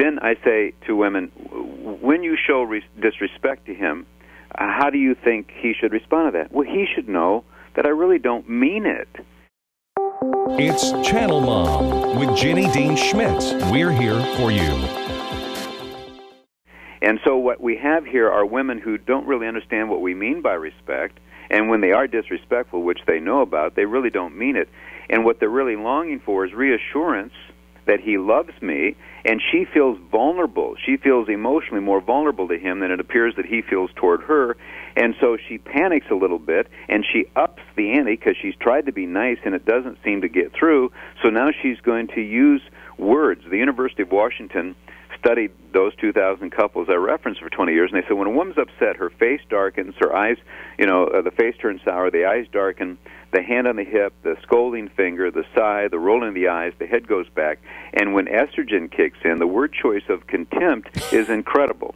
then I say to women, when you show disrespect to him, how do you think he should respond to that? Well, he should know that I really don't mean it. It's Channel Mom with Jenny Dean Schmitz. We're here for you. And so what we have here are women who don't really understand what we mean by respect, and when they are disrespectful, which they know about, they really don't mean it. And what they're really longing for is reassurance that he loves me, and she feels vulnerable. She feels emotionally more vulnerable to him than it appears that he feels toward her, and so she panics a little bit, and she ups the ante because she's tried to be nice, and it doesn't seem to get through, so now she's going to use words. The University of Washington studied those 2,000 couples I referenced for 20 years, and they said when a woman's upset, her face darkens, her eyes, the face turns sour, the eyes darken, the hand on the hip, the scolding finger, the sigh, the rolling of the eyes, the head goes back, and when estrogen kicks in, the word choice of contempt is incredible.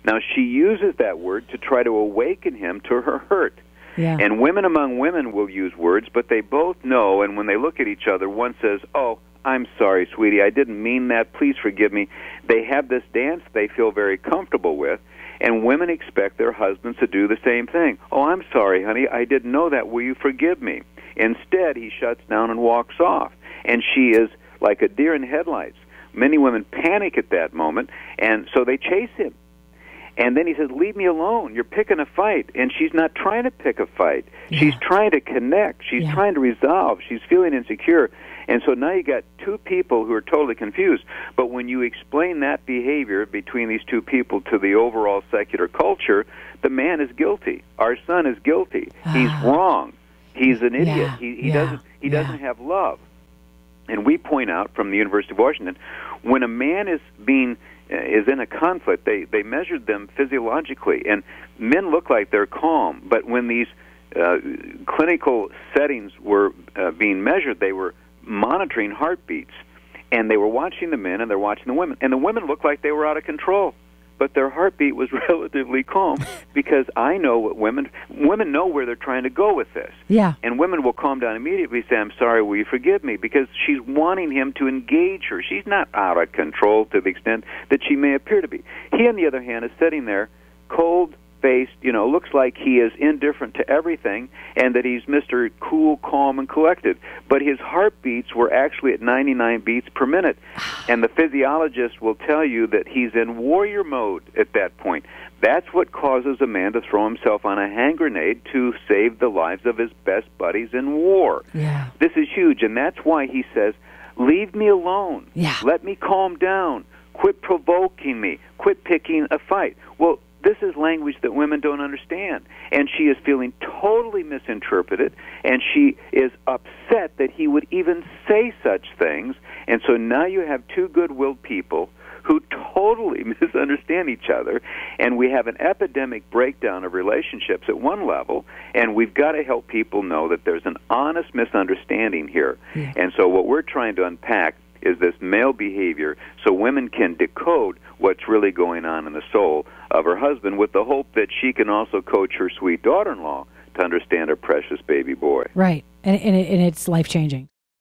Now, she uses that word to try to awaken him to her hurt. Yeah. And women among women will use words, but they both know, and when they look at each other, one says, "Oh, I'm sorry, sweetie, I didn't mean that. Please forgive me." They have this dance they feel very comfortable with, and women expect their husbands to do the same thing. "Oh, I'm sorry, honey, I didn't know that. Will you forgive me?" Instead, he shuts down and walks off, and she is like a deer in headlights. Many women panic at that moment, and so they chase him. And then he says, "Leave me alone. You're picking a fight." And she's not trying to pick a fight. Yeah. She's trying to connect. She's trying to resolve. She's feeling insecure. And so now you got two people who are totally confused. But when you explain that behavior between these two people to the overall secular culture, the man is guilty. Our son is guilty. He's wrong. He's an idiot. He doesn't have love. And we point out from the University of Washington, when a man is in a conflict, they measured them physiologically, and men look like they're calm, but when these clinical settings were being measured, they were monitoring heartbeats, and they were watching the men and they're watching the women, and the women looked like they were out of control, but their heartbeat was relatively calm, because I know what women know where they're trying to go with this. Yeah. And women will calm down immediately, say, "I'm sorry, will you forgive me?" Because she's wanting him to engage her. She's not out of control to the extent that she may appear to be. He, on the other hand, is sitting there, cold-faced, looks like he is indifferent to everything, and that he's Mr. Cool, calm, and collected. But his heartbeats were actually at 99 beats per minute. And the physiologist will tell you that he's in warrior mode at that point. That's what causes a man to throw himself on a hand grenade to save the lives of his best buddies in war. Yeah. This is huge, and that's why he says, "Leave me alone. Yeah. Let me calm down. Quit provoking me. Quit picking a fight." Well, this is language that women don't understand, and she is feeling totally misinterpreted, and she is upset that he would even say such things, and so now you have two good-willed people who totally misunderstand each other, and we have an epidemic breakdown of relationships at one level, and we've got to help people know that there's an honest misunderstanding here. Yeah. And so what we're trying to unpack is this male behavior so women can decode what's really going on in the soul of her husband, with the hope that she can also coach her sweet daughter-in-law to understand her precious baby boy. Right, and it's life-changing.